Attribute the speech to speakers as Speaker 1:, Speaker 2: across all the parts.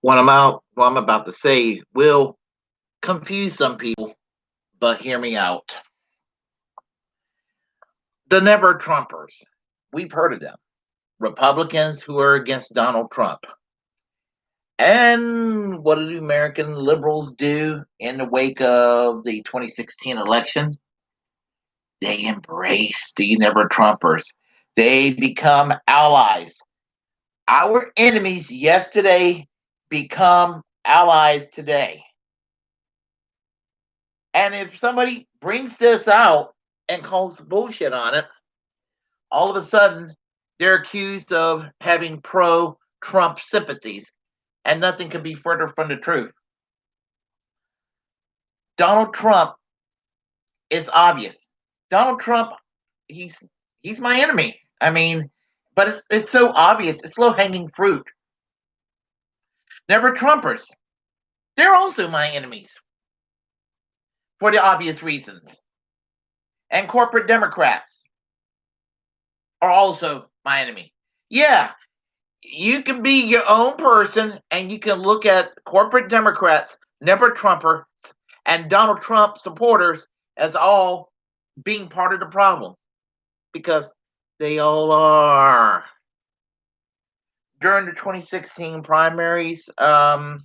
Speaker 1: what I'm about to say will confuse some people, but hear me out. The never Trumpers. We've heard of them. Republicans who are against Donald Trump. And what do American liberals do in the wake of the 2016 election? They embrace the never Trumpers. They become allies. Our enemies yesterday become allies today. And if somebody brings this out and calls bullshit on it, all of a sudden they're accused of having pro Trump sympathies. And nothing could be further from the truth. Donald Trump is obvious. Donald Trump, he's my enemy. I mean, but it's so obvious. It's low hanging fruit. Never Trumpers. They're also my enemies for the obvious reasons. And corporate Democrats are also my enemy. Yeah, you can be your own person and you can look at corporate Democrats, never Trumpers, and Donald Trump supporters as all being part of the problem because they all are. During the 2016 primaries, the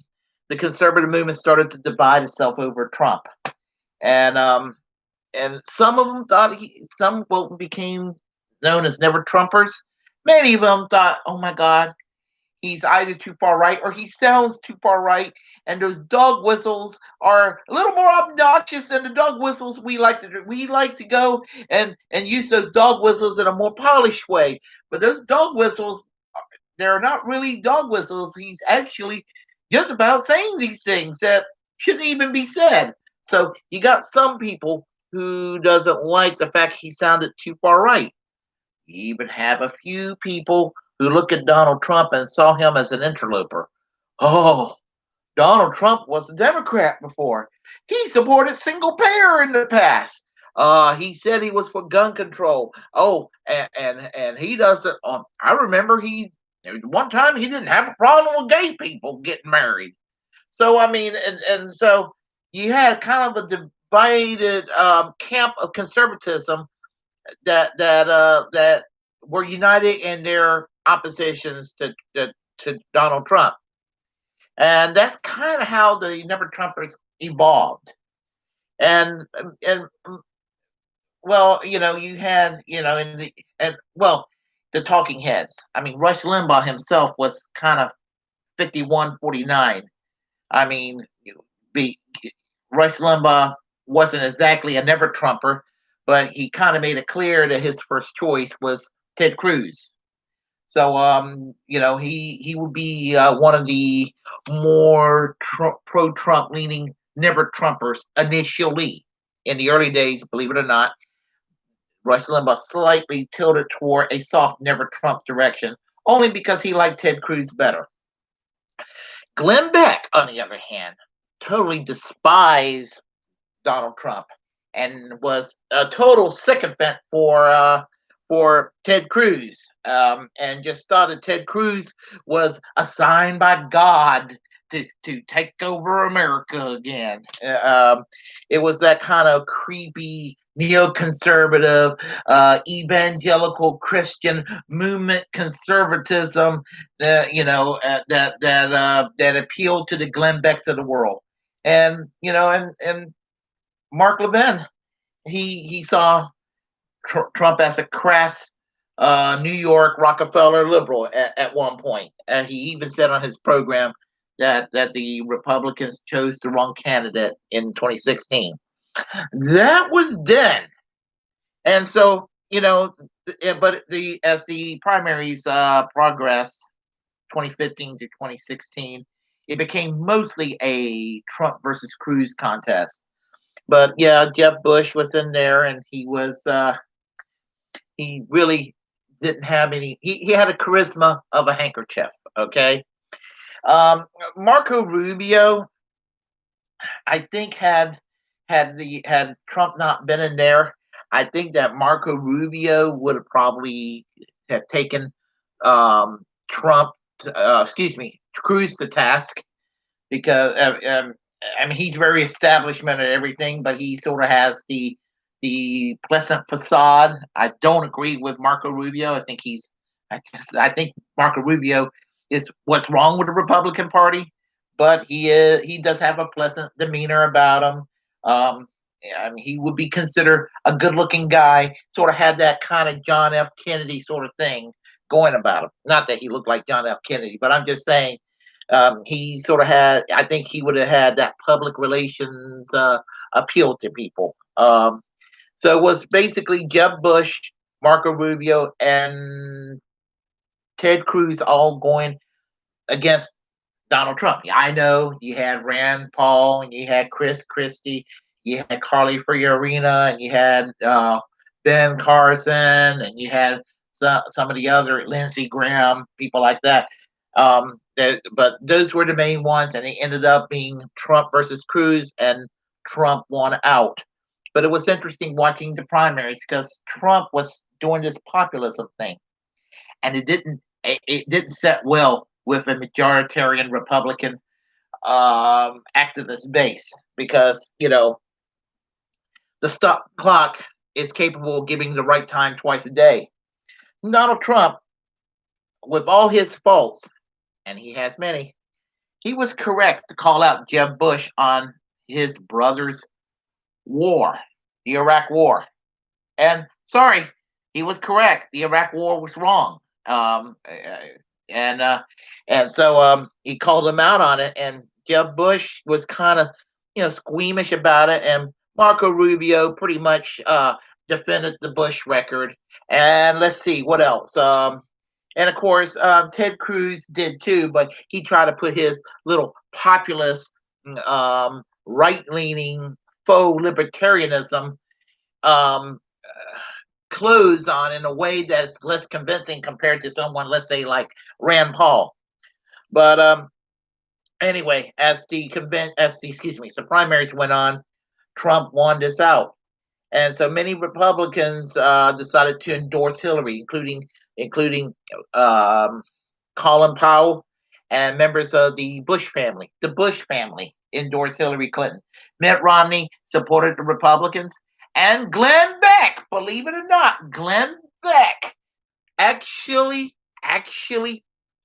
Speaker 1: conservative movement started to divide itself over Trump, and some of them thought some what became known as never Trumpers. Many of them thought, "Oh my God, he's either too far right or he sounds too far right." And those dog whistles are a little more obnoxious than the dog whistles we like to do. We like to go and use those dog whistles in a more polished way. But those dog whistles, they're not really dog whistles. He's actually just about saying these things that shouldn't even be said. So you got some people who doesn't like the fact he sounded too far right. You even have a few people who look at Donald Trump and saw him as an interloper. Oh, Donald Trump was a Democrat before. He supported single payer in the past. He said he was for gun control. Oh, and he doesn't. I remember one time he didn't have a problem with gay people getting married. So I mean, and so you had kind of a divided camp of conservatism that were united in their oppositions to Donald Trump. And that's kind of how the Never Trumpers evolved. And well, you had, in the and well, the talking heads. I mean, Rush Limbaugh himself was kind of 51-49. I mean, be Rush Limbaugh wasn't exactly a never Trumper, but he kind of made it clear that his first choice was Ted Cruz. So, he would be one of the more pro-Trump leaning never Trumpers initially. In the early days, believe it or not, Rush Limbaugh slightly tilted toward a soft never Trump direction, only because he liked Ted Cruz better. Glenn Beck, on the other hand, totally despised Donald Trump and was a total sycophant for Ted Cruz, and just thought that Ted Cruz was assigned by God to take over America again. It was that kind of creepy neoconservative, evangelical Christian movement conservatism that appealed to the Glenn Becks of the world. And Mark Levin, he saw Trump as a crass New York Rockefeller liberal at one point. He even said on his program that the Republicans chose the wrong candidate in 2016. That was then, and so but as the primaries progressed, 2015 to 2016, it became mostly a Trump versus Cruz contest. But yeah, Jeb Bush was in there, and he really didn't have any. He had a charisma of a handkerchief. Okay, Marco Rubio, I think had Trump not been in there, I think that Marco Rubio would have probably have taken Trump, excuse me, Cruz to task, because I mean he's very establishment and everything, but he sort of has the pleasant facade. I don't agree with Marco Rubio. I think Marco Rubio is what's wrong with the Republican Party, but he does have a pleasant demeanor about him. Um, I mean, he would be considered a good-looking guy. Sort of had that kind of John F. Kennedy sort of thing going about him. Not that he looked like John F. Kennedy, but I'm just saying he sort of had. I think he would have had that public relations appeal to people. So it was basically Jeb Bush, Marco Rubio, and Ted Cruz all going against Donald Trump. Yeah, I know you had Rand Paul and you had Chris Christie, you had Carly Fiorina, and you had Ben Carson, and you had some of the other Lindsey Graham, people like that. But those were the main ones, and they ended up being Trump versus Cruz, and Trump won out. But it was interesting watching the primaries because Trump was doing this populism thing, and it didn't set well with a majoritarian Republican activist base because the stop clock is capable of giving the right time twice a day. Donald Trump, with all his faults, and he has many, he was correct to call out Jeb Bush on his brother's war, the Iraq War. And sorry, he was correct. The Iraq War was wrong. And so he called him out on it, and Jeb Bush was kind of squeamish about it, and Marco Rubio pretty much defended the Bush record. And let's see what else. And of course, Ted Cruz did too, but he tried to put his little populist, right-leaning faux libertarianism um, clothes on in a way that's less convincing compared to someone, let's say, like Rand Paul. But anyway, the primaries went on, Trump won this out, and so many Republicans decided to endorse Hillary, including Colin Powell and members of the Bush family. The Bush family endorsed Hillary Clinton. Mitt Romney supported the Republicans. And Glenn Beck, believe it or not, Glenn Beck actually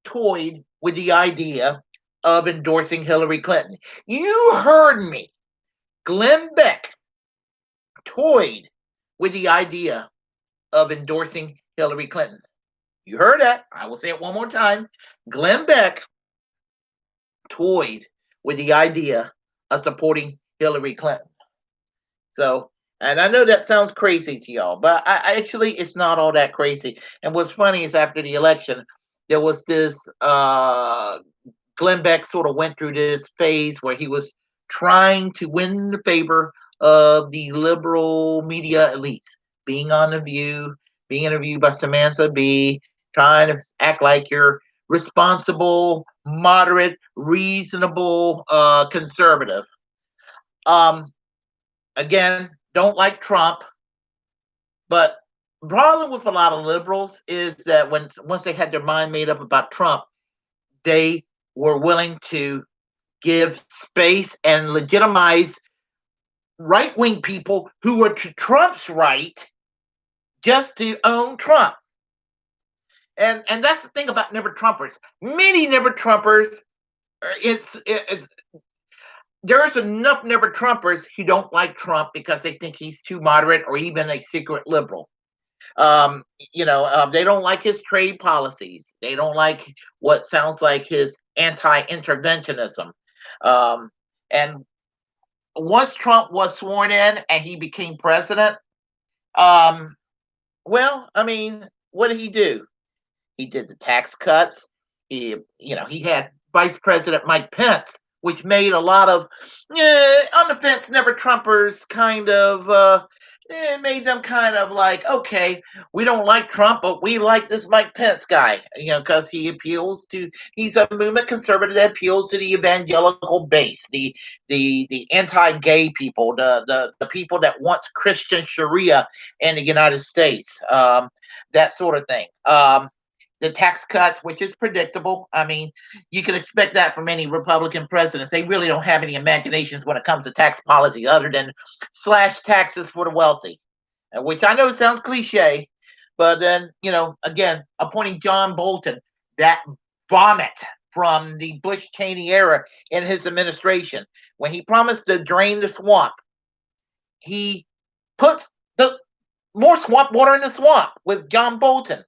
Speaker 1: toyed with the idea of endorsing Hillary Clinton. You heard me. Glenn Beck toyed with the idea of endorsing Hillary Clinton. You heard that. I will say it one more time. Glenn Beck toyed with the idea of supporting Hillary Clinton. So, and I know that sounds crazy to y'all, but actually it's not all that crazy. And what's funny is after the election, there was this Glenn Beck sort of went through this phase where he was trying to win the favor of the liberal media elites, being on The View, being interviewed by Samantha Bee, trying to act like you're responsible, moderate, reasonable, conservative. Again, don't like Trump, but the problem with a lot of liberals is that once they had their mind made up about Trump, they were willing to give space and legitimize right-wing people who were to Trump's right just to own Trump. And that's the thing about never Trumpers. Many never Trumpers, there's enough never Trumpers who don't like Trump because they think he's too moderate or even a secret liberal. They don't like his trade policies. They don't like what sounds like his anti-interventionism. And once Trump was sworn in and he became president, well, I mean, what did he do? He did the tax cuts. He had Vice President Mike Pence, which made a lot of on the fence never Trumpers kind of made them kind of like, okay, we don't like Trump, but we like this Mike Pence guy, because he's a movement conservative that appeals to the evangelical base, the anti-gay people, the people that wants Christian Sharia in the United States, that sort of thing. the tax cuts, which is predictable. I mean, you can expect that from any Republican presidents. They really don't have any imaginations when it comes to tax policy other than slash taxes for the wealthy, which I know sounds cliche, but then, again, appointing John Bolton, that vomit from the Bush Cheney era in his administration, when he promised to drain the swamp, he puts the more swamp water in the swamp with John Bolton.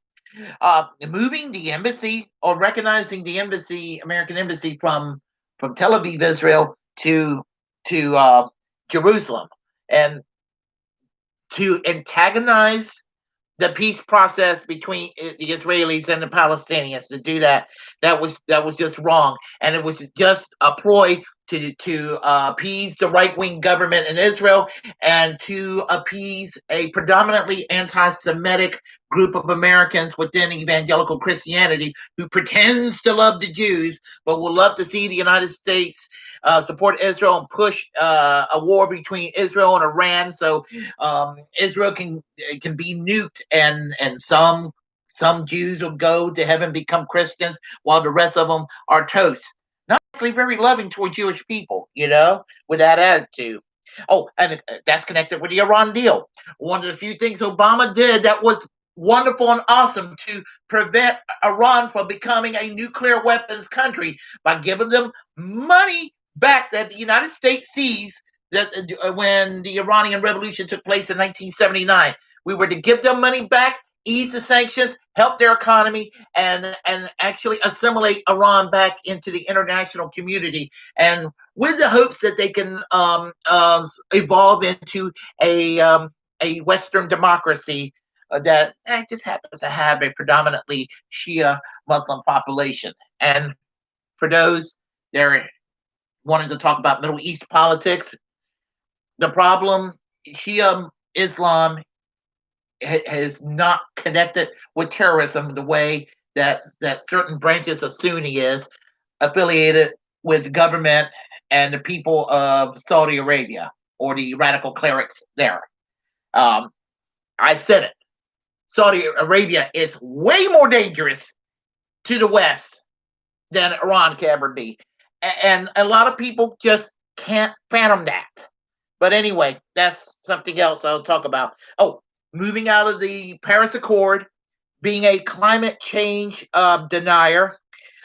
Speaker 1: Moving the embassy or recognizing the embassy, American embassy from Tel Aviv, Israel to Jerusalem, and to antagonize the peace process between the Israelis and the Palestinians. To do that was just wrong, and it was just a ploy to appease the right wing government in Israel and to appease a predominantly anti-Semitic group of Americans within evangelical Christianity who pretends to love the Jews but will love to see the United States support Israel and push a war between Israel and Iran, so Israel can be nuked, and some Jews will go to heaven, become Christians, while the rest of them are toast. Not actually very loving toward Jewish people, with that attitude. Oh, and that's connected with the Iran deal. One of the few things Obama did that was wonderful and awesome to prevent Iran from becoming a nuclear weapons country by giving them money back that the United States seized that when the Iranian Revolution took place in 1979. We were to give them money back, ease the sanctions, help their economy, and actually assimilate Iran back into the international community, and with the hopes that they can evolve into a Western democracy that just happens to have a predominantly Shia Muslim population. And for those they're wanting to talk about Middle East politics, the problem, Shia Islam has not connected with terrorism the way that certain branches of Sunni is affiliated with the government and the people of Saudi Arabia or the radical clerics there. I said it. Saudi Arabia is way more dangerous to the West than Iran can ever be. And a lot of people just can't fathom that. But anyway, that's something else I'll talk about. Oh, moving out of the Paris Accord, being a climate change denier,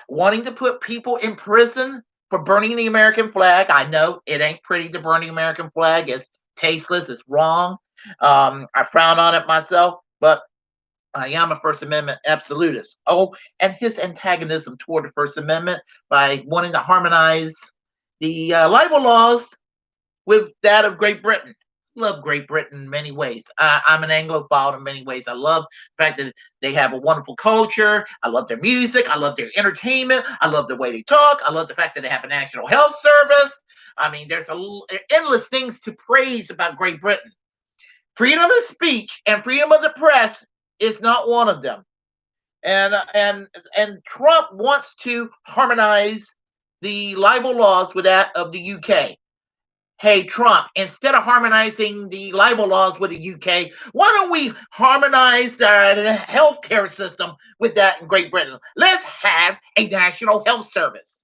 Speaker 1: wanting to put people in prison for burning the American flag. I know it ain't pretty to burn the American flag. It's tasteless. It's wrong. I frown on it myself, but I am a First Amendment absolutist. Oh, and his antagonism toward the First Amendment by wanting to harmonize the libel laws with that of Great Britain. Love Great Britain in many ways. I'm an Anglophile in many ways. I love the fact that they have a wonderful culture. I love their music. I love their entertainment. I love the way they talk. I love the fact that they have a national health service. I mean, there's endless things to praise about Great Britain. Freedom of speech and freedom of the press is not one of them. And Trump wants to harmonize the libel laws with that of the UK. Hey, Trump, instead of harmonizing the libel laws with the UK, why don't we harmonize the healthcare system with that in Great Britain? Let's have a national health service.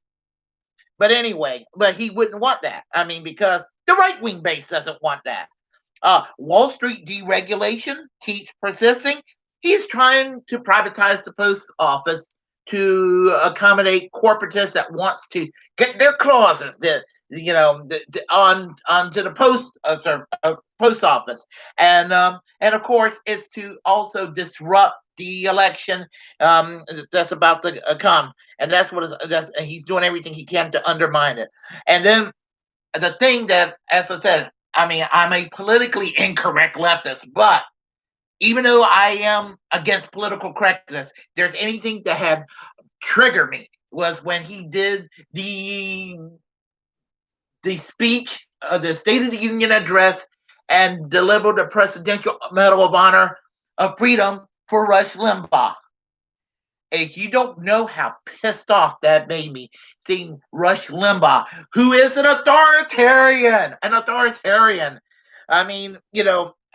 Speaker 1: But anyway, but he wouldn't want that. I mean, because the right-wing base doesn't want that. Wall Street deregulation keeps persisting. He's trying to privatize the post office to accommodate corporatists that wants to get their clauses onto the post office, and of course it's to also disrupt the election that's about to come, and he's doing everything he can to undermine it. And then the thing that, as I said, I mean, I'm a politically incorrect leftist, but even though I am against political correctness, there's anything that had triggered me was when he did the speech, the State of the Union address, and delivered the Presidential Medal of Honor of Freedom for Rush Limbaugh. If you don't know how pissed off that made me, seeing Rush Limbaugh, who is an authoritarian. I mean,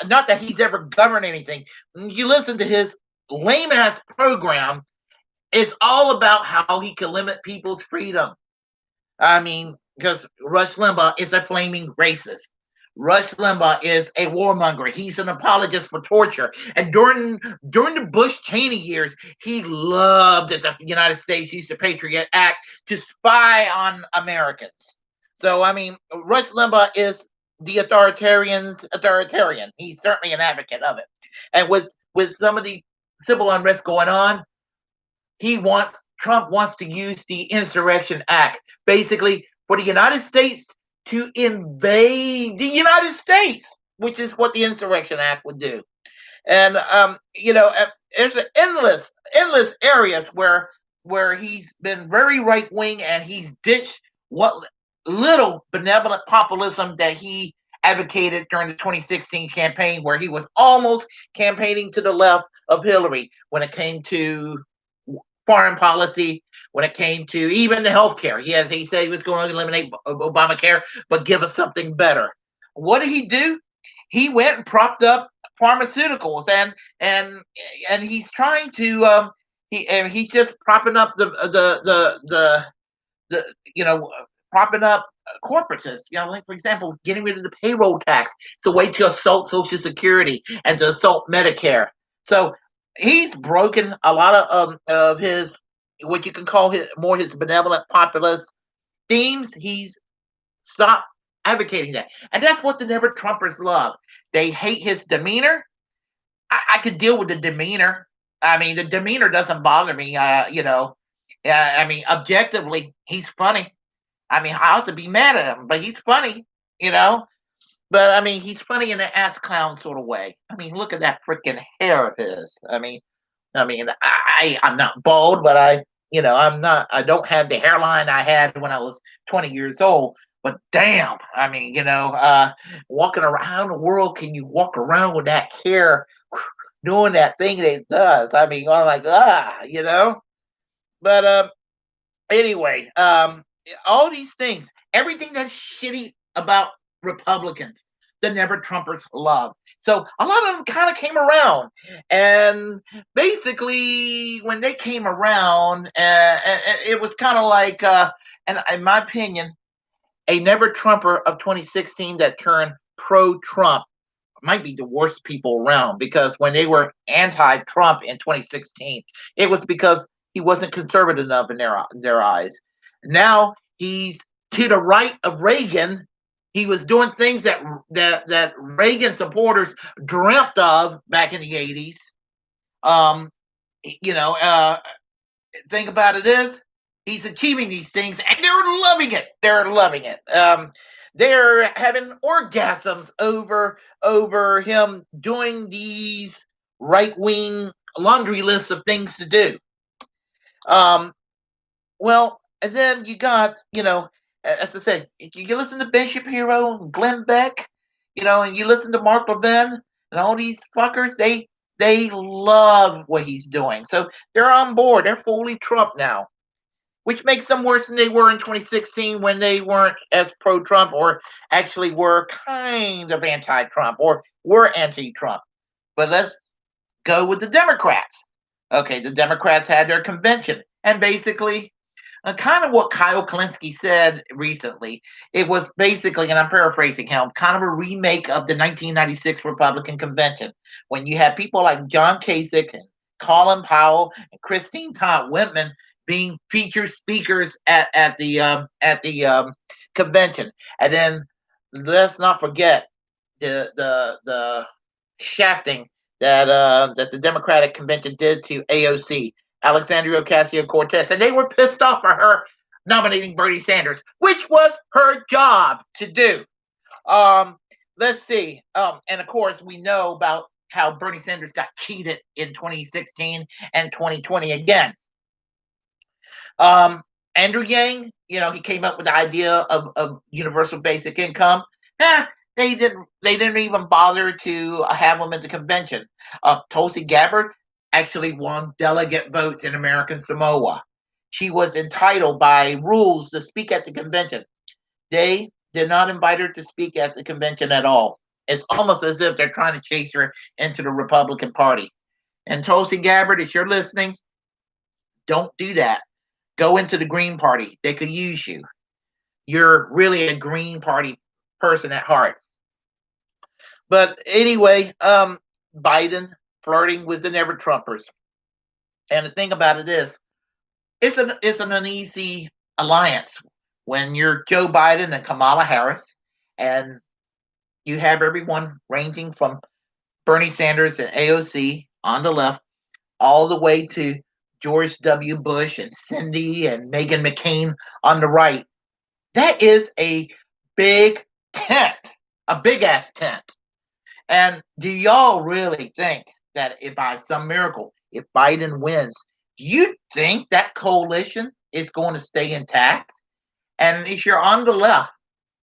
Speaker 1: not that he's ever governed anything. You listen to his lame ass program, It's all about how he can limit people's freedom. I mean, because Rush Limbaugh is a flaming racist. Rush Limbaugh is a warmonger. He's an apologist for torture. And during the Bush Cheney years, he loved that the United States used the Patriot Act to spy on Americans. So I mean, Rush Limbaugh is the authoritarian. He's certainly an advocate of it. And with some of the civil unrest going on, Trump wants to use the Insurrection Act basically for the United States to invade the United States, which is what the Insurrection Act would do. And there's endless areas where he's been very right wing, and he's ditched what little benevolent populism that he advocated during the 2016 campaign, where he was almost campaigning to the left of Hillary when it came to foreign policy, when it came to even the health care. He said he was going to eliminate Obamacare, but give us something better. What did he do? He went and propped up pharmaceuticals, and he's trying to he's just propping up the propping up corporatists. Like for example, getting rid of the payroll tax. It's a way to assault Social Security and to assault Medicare. So he's broken a lot of his, what you can call his benevolent populist themes. He's stopped advocating that, and that's what the Never Trumpers love. They hate his demeanor. I could deal with the demeanor. I mean, the demeanor doesn't bother me. I mean, objectively, he's funny. I mean, I ought to be mad at him, but he's funny. You know, but I mean, he's funny in an ass clown sort of way. I mean, look at that freaking hair of his. I'm not bald, but I'm not. I don't have the hairline I had when I was 20 years old. But damn, I mean, walking around the world, can you walk around with that hair doing that thing that it does? I mean, I'm like, But anyway, all these things, everything that's shitty about Republicans, the Never Trumpers love. So a lot of them kind of came around, and basically when they came around, it was kind of like, and in my opinion, a Never Trumper of 2016 that turned pro-Trump might be the worst people around, because when they were anti-Trump in 2016, it was because he wasn't conservative enough in their eyes. Now he's to the right of Reagan. He was doing things that Reagan supporters dreamt of back in the 80s. Um, Thing about it is, he's achieving these things, and they're loving it. They're loving it. They're having orgasms over him doing these right wing laundry lists of things to do. Well, and then you got, as I said, you listen to Ben Shapiro, Glenn Beck, and you listen to Mark Levin and all these fuckers. They love what he's doing, so they're on board. They're fully Trump now, which makes them worse than they were in 2016 when they weren't as pro-Trump, or actually were kind of anti-Trump, or were anti-Trump. But let's go with the Democrats. Okay, the Democrats had their convention, and basically, kind of what Kyle Kalinske said recently, it was basically, and I'm paraphrasing him, kind of a remake of the 1996 Republican convention, when you had people like John Kasich and Colin Powell and Christine Todd Whitman being featured speakers at the convention. And then let's not forget the shafting that the Democratic convention did to AOC, Alexandria Ocasio-Cortez, and they were pissed off for her nominating Bernie Sanders, which was her job to do. Let's see. And of course, we know about how Bernie Sanders got cheated in 2016 and 2020 again. Andrew Yang, he came up with the idea of universal basic income. They didn't even bother to have him at the convention. Tulsi Gabbard actually won delegate votes in American Samoa. She was entitled by rules to speak at the convention. They did not invite her to speak at the convention at all. It's almost as if they're trying to chase her into the Republican Party. And Tulsi Gabbard, if you're listening, Don't do that. Go into the Green Party. They could use you. You're really a Green Party person at heart. But anyway, Biden flirting with the Never Trumpers. And the thing about it is, it's an uneasy alliance when you're Joe Biden and Kamala Harris, and you have everyone ranging from Bernie Sanders and AOC on the left, all the way to George W. Bush and Cindy and Meghan McCain on the right. That is a big tent, a big ass tent. And do y'all really think that if by some miracle, if Biden wins, do you think that coalition is going to stay intact? And if you're on the left,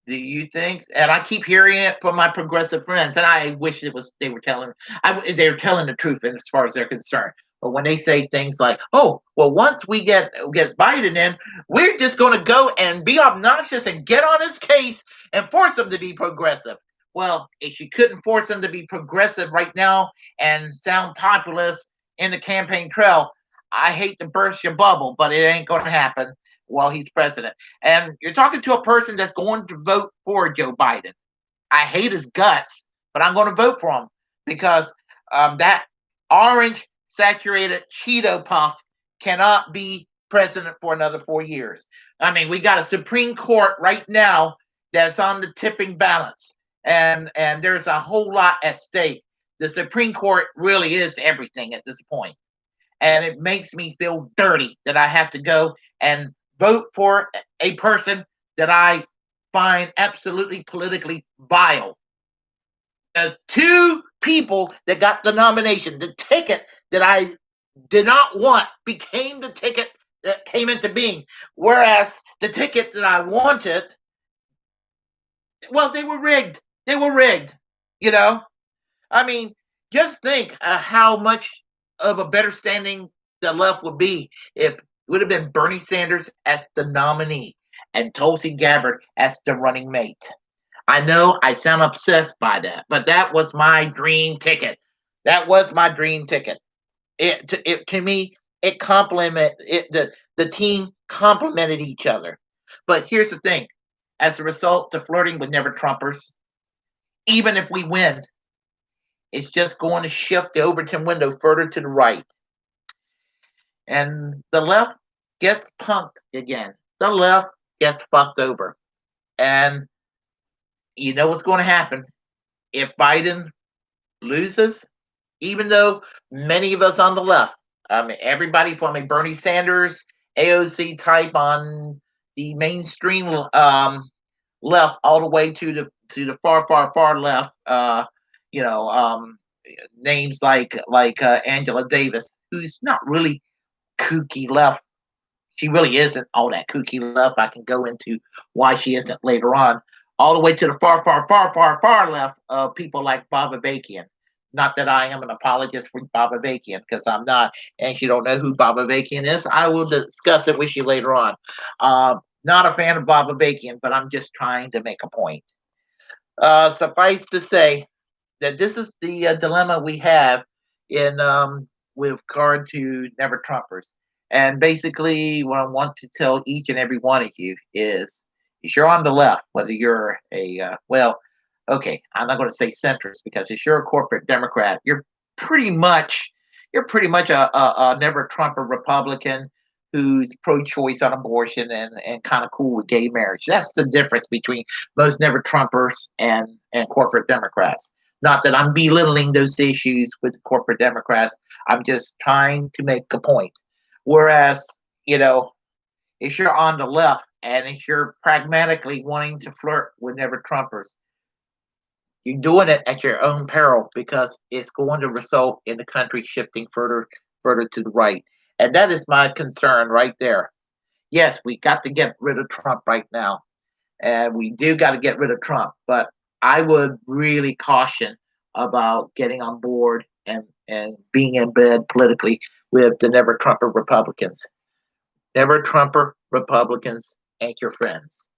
Speaker 1: do you think? And I keep hearing it from my progressive friends, and I wish it was they were telling the truth as far as they're concerned. But when they say things like, "Oh, well, once we get Biden in, we're just going to go and be obnoxious and get on his case and force him to be progressive." Well, if you couldn't force him to be progressive right now and sound populist in the campaign trail, I hate to burst your bubble, but it ain't going to happen while he's president. And you're talking to a person that's going to vote for Joe Biden. I hate his guts, but I'm going to vote for him because that orange saturated Cheeto puff cannot be president for another 4 years. I mean, we got a Supreme Court right now that's on the tipping balance, and there's a whole lot at stake. The Supreme Court really is everything at this point, and it makes me feel dirty that I have to go and vote for a person that I find absolutely politically vile. The two people that got the nomination, the ticket that I did not want became the ticket that came into being. Whereas the ticket that I wanted, well, they were rigged. They were rigged. You know, I mean, just think how much of a better standing the left would be if it would have been Bernie Sanders as the nominee and Tulsi Gabbard as the running mate. I know I sound obsessed by that, but that was my dream ticket. That was my dream ticket. It to me, it complement it. The team complemented each other. But here's the thing: as a result of flirting with Never Trumpers, even if we win, it's just going to shift the Overton window further to the right. And the left gets punked again. The left gets fucked over. And you know what's going to happen if Biden loses? Even though many of us on the left, I mean, everybody from a Bernie Sanders, AOC type on the mainstream left, all the way to the far, far, far left. You know, names like Angela Davis, who's not really kooky left. She really isn't all that kooky left. I can go into why she isn't later on. All the way to the far, far, far, far, far left of people like Bob Avakian. Not that I am an apologist for Bob Avakian, because I'm not. And if you don't know who Bob Avakian is, I will discuss it with you later on. Not a fan of Bob Avakian, but I'm just trying to make a point. Suffice to say that this is the dilemma we have in with regard to Never Trumpers. And basically, what I want to tell each and every one of you is, if you're on the left, whether you're okay, I'm not going to say centrist, because if you're a corporate Democrat, you're pretty much a Never Trumper Republican who's pro-choice on abortion and kind of cool with gay marriage. That's the difference between most Never Trumpers and corporate Democrats. Not that I'm belittling those issues with corporate Democrats. I'm just trying to make a point. Whereas, you know, if you're on the left and if you're pragmatically wanting to flirt with Never Trumpers, you're doing it at your own peril, because it's going to result in the country shifting further to the right. And that is my concern right there. Yes, we got to get rid of Trump right now. And we do got to get rid of Trump. But I would really caution about getting on board and being in bed politically with the Never Trumper Republicans. Never Trumper Republicans ain't your friends.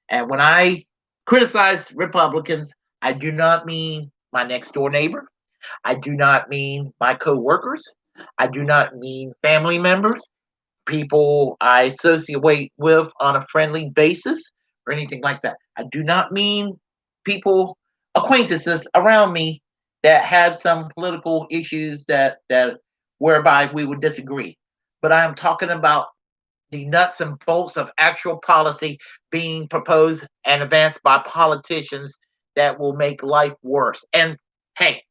Speaker 1: And when I criticize Republicans, I do not mean my next door neighbor. I do not mean my co-workers. I do not mean family members. people I associate with on a friendly basis or anything like that. I do not mean people, acquaintances around me that have some political issues that whereby we would disagree. But I am talking about the nuts and bolts of actual policy being proposed and advanced by politicians that will make life worse. And hey,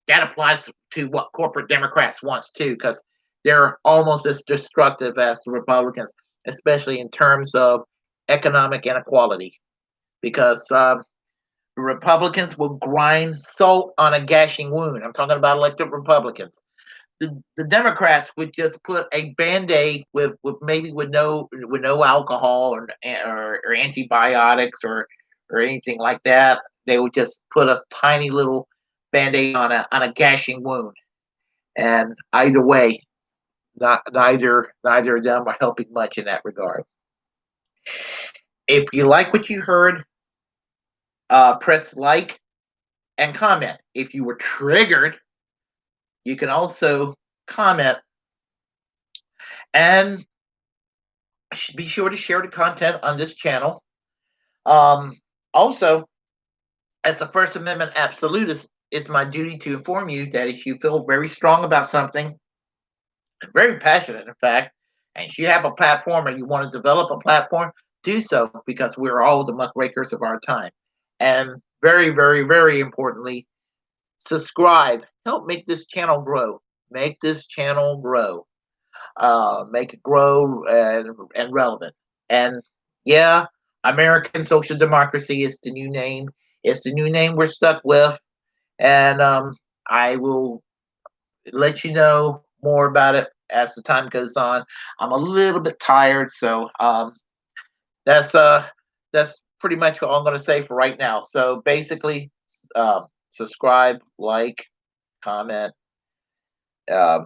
Speaker 1: that applies to what corporate Democrats wants too, because they're almost as destructive as the Republicans, especially in terms of economic inequality. Because the Republicans will grind salt on a gashing wound. I'm talking about elected Republicans. The Democrats would just put a band-aid with maybe with no alcohol or antibiotics or anything like that. They would just put a tiny little band-aid on a gashing wound. And either way, neither of them are helping much in that regard. If you like what you heard, press like and comment. If you were triggered, you can also comment and be sure to share the content on this channel. Um, Also, as a First Amendment absolutist, it's my duty to inform you that if you feel very strong about something, very passionate, in fact, and if you have a platform and you want to develop a platform, do so because we're all the muckrakers of our time. And very, very, very importantly, subscribe. Help make this channel grow. Make this channel grow. Make it grow and relevant. And yeah, American social democracy is the new name. It's the new name we're stuck with. And I will let you know more about it as the time goes on. I'm a little bit tired, so that's uh that's pretty much all I'm going to say for right now. So basically, subscribe, like, comment, uh,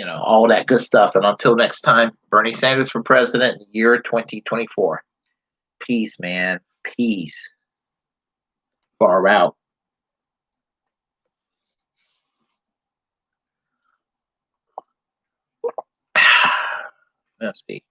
Speaker 1: all that good stuff. And until next time, Bernie Sanders for president in the year 2024. Peace, man. Peace. Far out. Let's see.